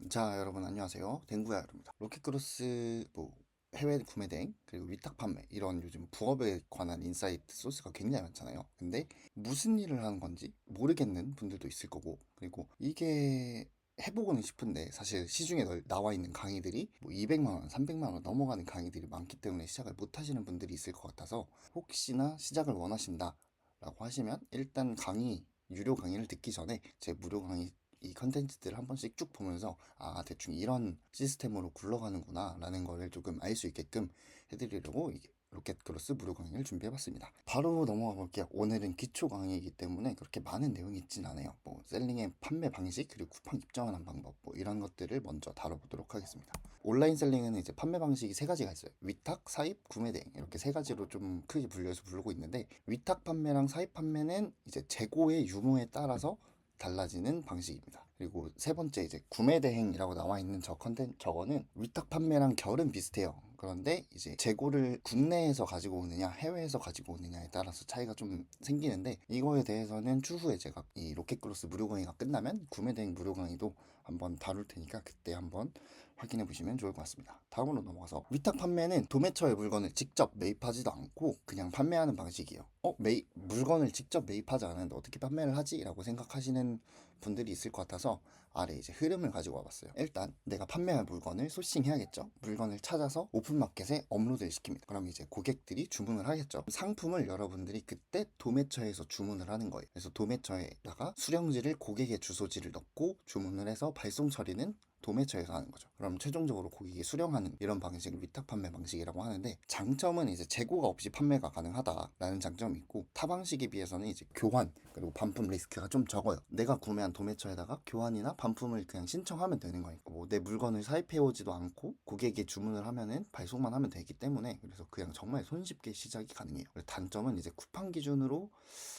자, 여러분 안녕하세요. 댕구야입니다. 로켓크로스 해외 구매 대행 그리고 위탁 판매 이런 요즘 부업에 관한 인사이트 소스가 굉장히 많잖아요. 근데 무슨 일을 하는 건지 모르겠는 분들도 있을 거고, 그리고 이게 해보고는 싶은데 사실 시중에 나와 있는 강의들이 200만 원, 300만 원 넘어가는 강의들이 많기 때문에 시작을 못 하시는 분들이 있을 것 같아서, 혹시나 시작을 원하신다라고 하시면 일단 유료 강의를 듣기 전에 제 무료 강의 이 컨텐츠들을 한 번씩 쭉 보면서 대충 이런 시스템으로 굴러가는구나 라는 거를 조금 알 수 있게끔 해드리려고 로켓크로스 무료 강의를 준비해봤습니다. 바로 넘어가 볼게요. 오늘은 기초 강의이기 때문에 그렇게 많은 내용이 있진 않아요. 셀링의 판매 방식, 그리고 쿠팡 입점하는 방법, 이런 것들을 먼저 다뤄보도록 하겠습니다. 온라인 셀링은 이제 판매 방식이 세 가지가 있어요. 위탁, 사입, 구매 대행, 이렇게 세 가지로 좀 크게 분류해서 부르고 있는데, 위탁 판매랑 사입 판매는 이제 재고의 유무에 따라서 달라지는 방식입니다. 그리고 세 번째, 이제 구매 대행이라고 나와 있는 저거는 위탁 판매랑 결은 비슷해요. 그런데 이제 재고를 국내에서 가지고 오느냐 해외에서 가지고 오느냐에 따라서 차이가 좀 생기는데, 이거에 대해서는 추후에 제가 이 로켓크로스 무료 강의가 끝나면 구매 대행 무료 강의도 한번 다룰 테니까 그때 한번 확인해 보시면 좋을 것 같습니다. 다음으로 넘어가서, 위탁 판매는 도매처의 물건을 직접 매입하지도 않고 그냥 판매하는 방식이에요. 물건을 직접 매입하지 않았는데 어떻게 판매를 하지? 라고 생각하시는 분들이 있을 것 같아서 아래 이제 흐름을 가지고 와봤어요. 일단 내가 판매할 물건을 소싱해야겠죠. 물건을 찾아서 오픈마켓에 업로드를 시킵니다. 그럼 이제 고객들이 주문을 하겠죠. 상품을 여러분들이 그때 도매처에서 주문을 하는 거예요. 그래서 도매처에다가 수령지를 고객의 주소지를 넣고 주문을 해서 발송 처리는 도매처에서 하는 거죠. 그럼 최종적으로 고객이 수령하는 이런 방식을 위탁 판매 방식이라고 하는데, 장점은 이제 재고가 없이 판매가 가능하다라는 장점이 있고, 타 방식에 비해서는 이제 교환 그리고 반품 리스크가 좀 적어요. 내가 구매한 도매처에다가 교환이나 반품을 그냥 신청하면 되는 거니까, 내 물건을 사입해 오지도 않고 고객이 주문을 하면은 발송만 하면 되기 때문에, 그래서 그냥 정말 손쉽게 시작이 가능해요. 단점은 이제 쿠팡 기준으로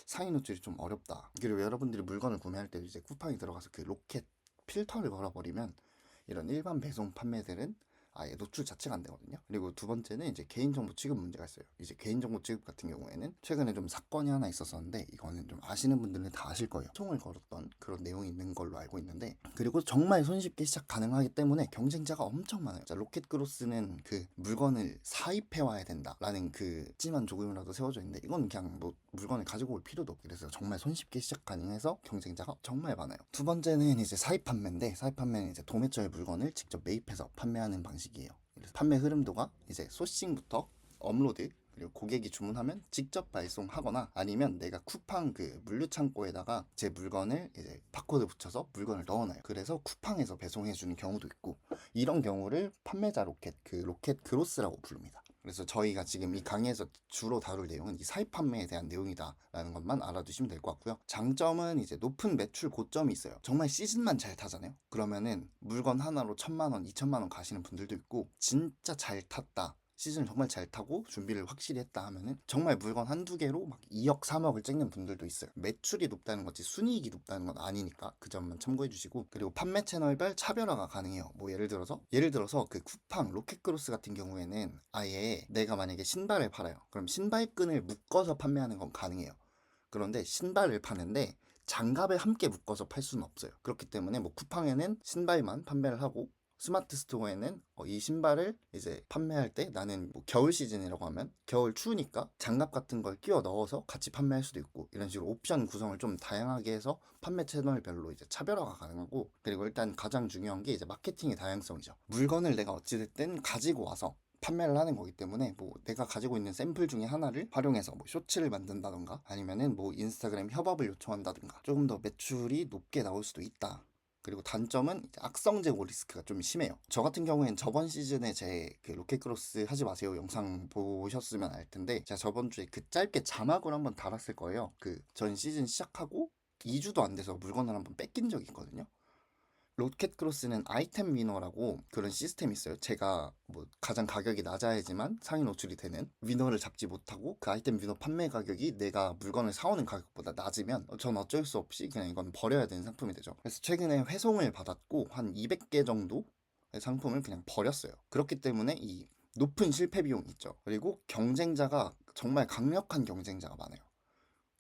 상위 노출이 좀 어렵다. 그리고 여러분들이 물건을 구매할 때도 이제 쿠팡이 들어가서 그 로켓 필터를 걸어버리면 이런 일반 배송 판매들은 아예 노출 자체가 안 되거든요. 그리고 두 번째는 이제 개인정보 취급 문제가 있어요. 이제 개인정보 취급 같은 경우에는 최근에 좀 사건이 하나 있었었는데, 이거는 좀 아시는 분들은 다 아실 거예요. 총을 걸었던 그런 내용이 있는 걸로 알고 있는데, 그리고 정말 손쉽게 시작 가능하기 때문에 경쟁자가 엄청 많아요. 자, 로켓크로스는 그 물건을 사입해 와야 된다라는 그 찜한 조금이라도 세워져 있는데, 이건 그냥 물건을 가지고 올 필요도 없고, 그래서 정말 손쉽게 시작 가능해서 경쟁자가 정말 많아요. 두 번째는 이제 사입 판매인데, 사입 판매는 이제 도매처의 물건을 직접 매입해서 판매하는 방식이에요. 그래서 판매 흐름도가 이제 소싱부터 업로드, 그리고 고객이 주문하면 직접 발송하거나, 아니면 내가 쿠팡 그 물류 창고에다가 제 물건을 이제 바코드 붙여서 물건을 넣어놔요. 그래서 쿠팡에서 배송해주는 경우도 있고, 이런 경우를 판매자 로켓 그로스라고 부릅니다. 그래서 저희가 지금 이 강의에서 주로 다룰 내용은 이 사입 판매에 대한 내용이다라는 것만 알아두시면 될 것 같고요. 장점은 이제 높은 매출 고점이 있어요. 정말 시즌만 잘 타잖아요. 그러면은 물건 하나로 1,000만 원, 2,000만 원 가시는 분들도 있고, 진짜 잘 탔다, 시즌 정말 잘 타고 준비를 확실히 했다 하면은 정말 물건 한두 개로 막 2억, 3억을 찍는 분들도 있어요. 매출이 높다는 거지 순이익이 높다는 건 아니니까 그 점만 참고해 주시고, 그리고 판매 채널별 차별화가 가능해요. 예를 들어서 그 쿠팡 로켓크로스 같은 경우에는 아예 내가 만약에 신발을 팔아요. 그럼 신발끈을 묶어서 판매하는 건 가능해요. 그런데 신발을 파는데 장갑을 함께 묶어서 팔 수는 없어요. 그렇기 때문에 쿠팡에는 신발만 판매를 하고, 스마트 스토어에는 이 신발을 이제 판매할 때 나는 겨울 시즌이라고 하면 겨울 추우니까 장갑 같은 걸 끼워 넣어서 같이 판매할 수도 있고, 이런 식으로 옵션 구성을 좀 다양하게 해서 판매 채널별로 이제 차별화가 가능하고, 그리고 일단 가장 중요한 게 이제 마케팅의 다양성이죠. 물건을 내가 어찌됐든 가지고 와서 판매를 하는 거기 때문에 내가 가지고 있는 샘플 중에 하나를 활용해서 쇼츠를 만든다던가, 아니면은 인스타그램 협업을 요청한다든가, 조금 더 매출이 높게 나올 수도 있다. 그리고 단점은 이제 악성 재고 리스크가 좀 심해요. 저 같은 경우엔 저번 시즌에 제 그 로켓크로스 하지 마세요 영상 보셨으면 알 텐데, 제가 저번 주에 그 짧게 자막을 한번 달았을 거예요. 그 전 시즌 시작하고 2주도 안 돼서 물건을 한번 뺏긴 적이 있거든요. 로켓크로스는 아이템 위너라고 그런 시스템이 있어요. 제가 가장 가격이 낮아야지만 상위 노출이 되는 위너를 잡지 못하고, 그 아이템 위너 판매 가격이 내가 물건을 사오는 가격보다 낮으면 전 어쩔 수 없이 그냥 이건 버려야 되는 상품이 되죠. 그래서 최근에 회송을 받았고 한 200개 정도 의 상품을 그냥 버렸어요. 그렇기 때문에 이 높은 실패 비용이 있죠. 그리고 경쟁자가 정말 강력한 경쟁자가 많아요.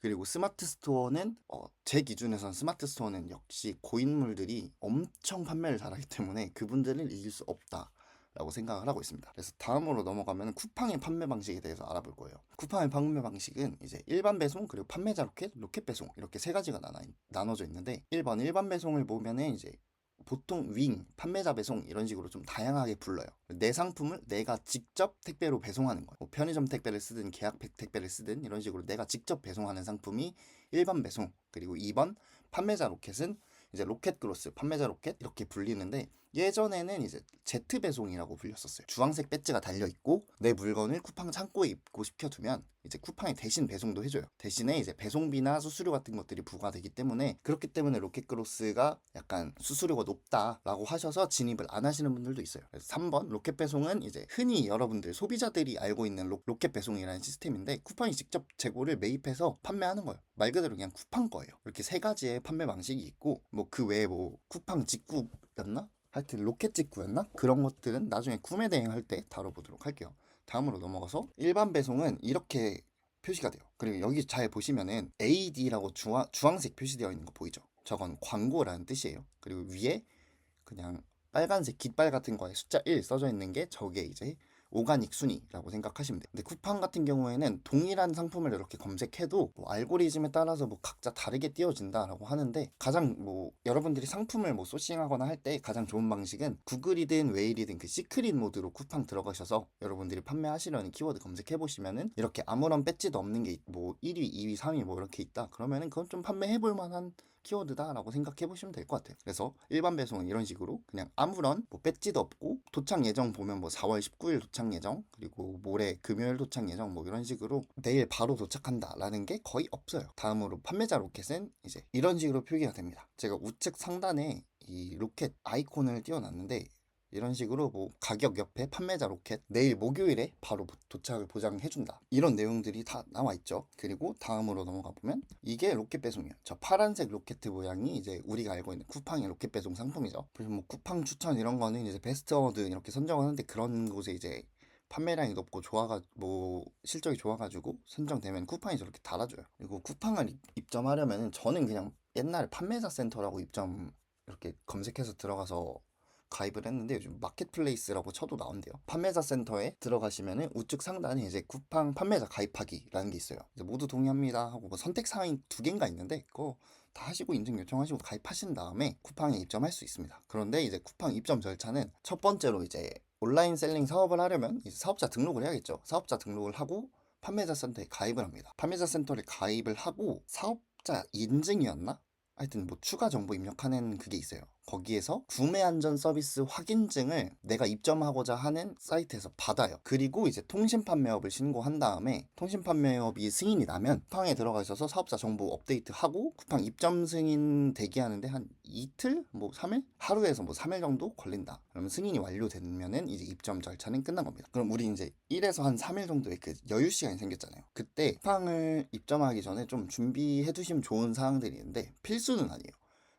그리고 스마트 스토어는 제 기준에선 스마트 스토어는 역시 고인물들이 엄청 판매를 잘하기 때문에 그분들을 이길 수 없다라고 생각을 하고 있습니다. 그래서 다음으로 넘어가면 쿠팡의 판매 방식에 대해서 알아볼 거예요. 쿠팡의 판매 방식은 이제 일반 배송 그리고 판매자 로켓, 로켓 배송 이렇게 세 가지가 나눠져 있는데 1번 일반 배송을 보면은 이제 보통 윙, 판매자 배송 이런 식으로 좀 다양하게 불러요. 내 상품을 내가 직접 택배로 배송하는 거예요. 뭐 편의점 택배를 쓰든 계약 택배를 쓰든 이런 식으로 내가 직접 배송하는 상품이 일반 배송. 그리고 2번 판매자 로켓은 이제 로켓 그로스, 판매자 로켓 이렇게 불리는데 예전에는 이제 제트 배송이라고 불렸었어요. 주황색 배지가 달려 있고 내 물건을 쿠팡 창고에 입고시켜두면 이제 쿠팡이 대신 배송도 해줘요. 대신에 이제 배송비나 수수료 같은 것들이 부과되기 때문에 그렇기 때문에 로켓크로스가 약간 수수료가 높다라고 하셔서 진입을 안 하시는 분들도 있어요. 그래서 3번 로켓 배송은 이제 흔히 여러분들 소비자들이 알고 있는 로켓 배송이라는 시스템인데 쿠팡이 직접 재고를 매입해서 판매하는 거예요. 말 그대로 그냥 쿠팡 거예요. 이렇게 세 가지의 판매 방식이 있고 뭐 그 외에 뭐 쿠팡 직구였나? 하여튼 로켓 직구였나? 그런 것들은 나중에 구매 대행할 때 다뤄보도록 할게요. 다음으로 넘어가서 일반 배송은 이렇게 표시가 돼요. 그리고 여기 잘 보시면은 AD라고 주황색 표시되어 있는 거 보이죠? 저건 광고라는 뜻이에요. 그리고 위에 그냥 빨간색 깃발 같은 거에 숫자 1 써져 있는 게 저게 이제 오가닉 순위라고 생각하시면 돼요. 근데 쿠팡 같은 경우에는 동일한 상품을 이렇게 검색해도 뭐 알고리즘에 따라서 뭐 각자 다르게 띄워진다라고 하는데 가장 뭐 여러분들이 상품을 뭐 소싱하거나 할 때 가장 좋은 방식은 구글이든 웨일이든 그 시크릿 모드로 쿠팡 들어가셔서 여러분들이 판매하시려는 키워드 검색해 보시면은 이렇게 아무런 배지도 없는 게 뭐 1위, 2위, 3위 뭐 이렇게 있다. 그러면은 그건 좀 판매해 볼 만한 키워드다라고 생각해 보시면 될 것 같아요. 그래서 일반 배송은 이런 식으로 그냥 아무런 뭐 배지도 없고 도착 예정 보면 뭐 4월 19일 도착 예정 그리고 모레 금요일 도착 예정 뭐 이런 식으로 내일 바로 도착한다라는 게 거의 없어요. 다음으로 판매자 로켓은 이제 이런 식으로 표기가 됩니다. 제가 우측 상단에 이 로켓 아이콘을 띄워놨는데 이런 식으로 뭐 가격 옆에 판매자 로켓 내일 목요일에 바로 도착을 보장해준다 이런 내용들이 다 나와 있죠. 그리고 다음으로 넘어가 보면 이게 로켓 배송이에요. 저 파란색 로켓 모양이 이제 우리가 알고 있는 쿠팡의 로켓 배송 상품이죠. 그래서 뭐 쿠팡 추천 이런 거는 이제 베스트 어워드 이렇게 선정을 하는데 그런 곳에 이제 판매량이 높고 뭐 실적이 좋아가지고 선정되면 쿠팡이 저렇게 달아줘요. 그리고 쿠팡을 입점하려면은 저는 그냥 옛날에 판매자 센터라고 입점 이렇게 검색해서 들어가서 가입을 했는데 요즘 마켓플레이스라고 쳐도 나온대요. 판매자 센터에 들어가시면은 우측 상단에 이제 쿠팡 판매자 가입하기라는 게 있어요. 이제 모두 동의합니다 하고 뭐 선택 사항이 두 개인가 있는데 그거 다 하시고 인증 요청하시고 가입하신 다음에 쿠팡에 입점할 수 있습니다. 그런데 이제 쿠팡 입점 절차는 첫 번째로 이제 온라인 셀링 사업을 하려면 이제 사업자 등록을 해야겠죠. 사업자 등록을 하고 판매자 센터에 가입을 합니다. 판매자 센터에 가입을 하고 사업자 인증이었나? 하여튼 뭐 추가 정보 입력하는 그게 있어요. 거기에서 구매 안전 서비스 확인증을 내가 입점하고자 하는 사이트에서 받아요. 그리고 이제 통신 판매업을 신고한 다음에 통신 판매업이 승인이 나면 쿠팡에 들어가셔서 사업자 정보 업데이트하고 쿠팡 입점 승인 대기하는데 한 이틀? 뭐 3일? 하루에서 뭐 3일 정도 걸린다. 그러면 승인이 완료되면은 이제 입점 절차는 끝난 겁니다. 그럼 우리 이제 1에서 한 3일 정도의 그 여유 시간이 생겼잖아요. 그때 쿠팡을 입점하기 전에 좀 준비해 두시면 좋은 사항들이 있는데 필수는 아니에요.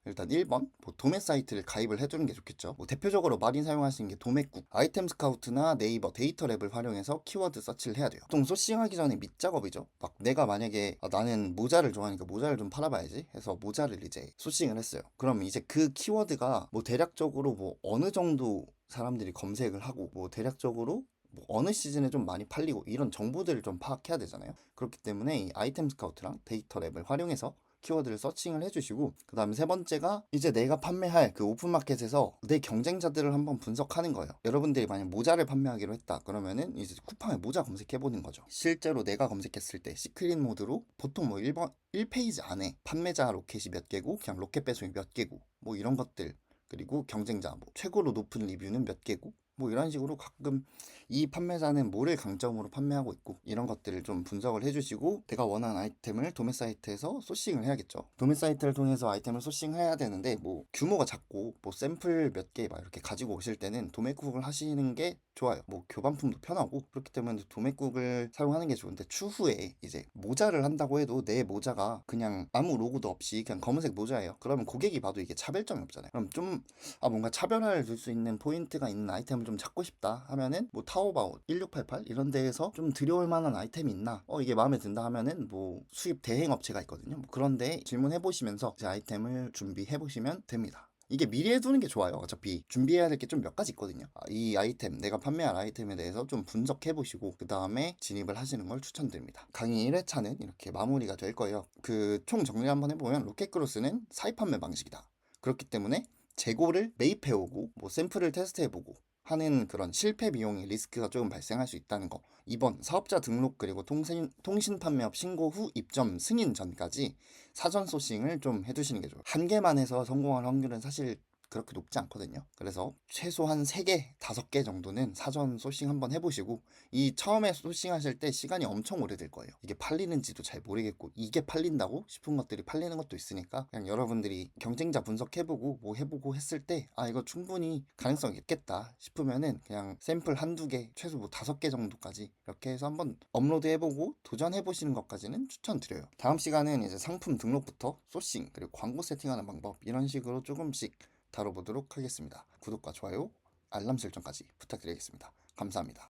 일단 1번 뭐 도매 사이트를 가입을 해두는 게 좋겠죠. 뭐 대표적으로 많이 사용하시는 게 도매국, 아이템 스카우트나 네이버 데이터 랩을 활용해서 키워드 서치를 해야 돼요. 보통 소싱하기 전에 밑작업이죠. 막 내가 만약에 나는 모자를 좋아하니까 모자를 좀 팔아봐야지 해서 모자를 이제 소싱을 했어요. 그럼 이제 그 키워드가 뭐 대략적으로 뭐 어느 정도 사람들이 검색을 하고 뭐 대략적으로 뭐 어느 시즌에 좀 많이 팔리고 이런 정보들을 좀 파악해야 되잖아요. 그렇기 때문에 이 아이템 스카우트랑 데이터 랩을 활용해서 키워드를 서칭을 해주시고 그 다음에 세 번째가 이제 내가 판매할 그 오픈마켓에서 내 경쟁자들을 한번 분석하는 거예요. 여러분들이 만약 모자를 판매하기로 했다 그러면은 이제 쿠팡에 모자 검색해보는 거죠. 실제로 내가 검색했을 때 시크릿 모드로 보통 뭐 1페이지 안에 판매자 로켓이 몇 개고 그냥 로켓 배송이 몇 개고 뭐 이런 것들 그리고 경쟁자 뭐 최고로 높은 리뷰는 몇 개고 뭐 이런 식으로 가끔 이 판매자는 뭐를 강점으로 판매하고 있고 이런 것들을 좀 분석을 해주시고 내가 원하는 아이템을 도매 사이트에서 소싱을 해야겠죠. 도매 사이트를 통해서 아이템을 소싱해야 되는데 뭐 규모가 작고 뭐 샘플 몇 개 막 이렇게 가지고 오실 때는 도매국을 하시는 게 좋아요. 뭐 교반품도 편하고 그렇기 때문에 도매국을 사용하는 게 좋은데 추후에 이제 모자를 한다고 해도 내 모자가 그냥 아무 로고도 없이 그냥 검은색 모자예요. 그러면 고객이 봐도 이게 차별점이 없잖아요. 그럼 좀 뭔가 차별화를 줄 수 있는 포인트가 있는 아이템을 아이템을 좀 찾고 싶다 하면은 뭐 타오바오 1688 이런 데에서 좀 들여올 만한 아이템이 있나, 이게 마음에 든다 하면은 뭐 수입 대행 업체가 있거든요. 뭐 그런데 질문해 보시면서 이제 아이템을 준비해 보시면 됩니다. 이게 미리 해두는 게 좋아요. 어차피 준비해야 될 게 좀 몇 가지 있거든요. 이 아이템, 내가 판매할 아이템에 대해서 좀 분석해 보시고 그 다음에 진입을 하시는 걸 추천드립니다. 강의 1회차는 이렇게 마무리가 될 거예요. 그 총 정리 한번 해보면 로켓크로스는 사입 판매 방식이다. 그렇기 때문에 재고를 매입해오고 뭐 샘플을 테스트해보고 하는 그런 실패 비용의 리스크가 조금 발생할 수 있다는 거. 2번, 사업자 등록 그리고 통신 판매업 신고 후 입점 승인 전까지 사전 소싱을 좀 해두시는 게 좋아요. 한 개만 해서 성공할 확률은 사실 그렇게 높지 않거든요. 그래서 최소한 3개, 5개 정도는 사전 소싱 한번 해보시고, 이 처음에 소싱하실 때 시간이 엄청 오래될 거예요. 이게 팔리는지도 잘 모르겠고, 이게 팔린다고 싶은 것들이 팔리는 것도 있으니까 그냥 여러분들이 경쟁자 분석해보고 뭐 해보고 했을 때 이거 충분히 가능성이 있겠다 싶으면은 그냥 샘플 한두 개, 최소 뭐 5개 정도까지 이렇게 해서 한번 업로드 해보고 도전해보시는 것까지는 추천드려요. 다음 시간은 이제 상품 등록부터 소싱 그리고 광고 세팅하는 방법, 이런 식으로 조금씩 다뤄보도록 하겠습니다. 구독과 좋아요, 알람 설정까지 부탁드리겠습니다. 감사합니다.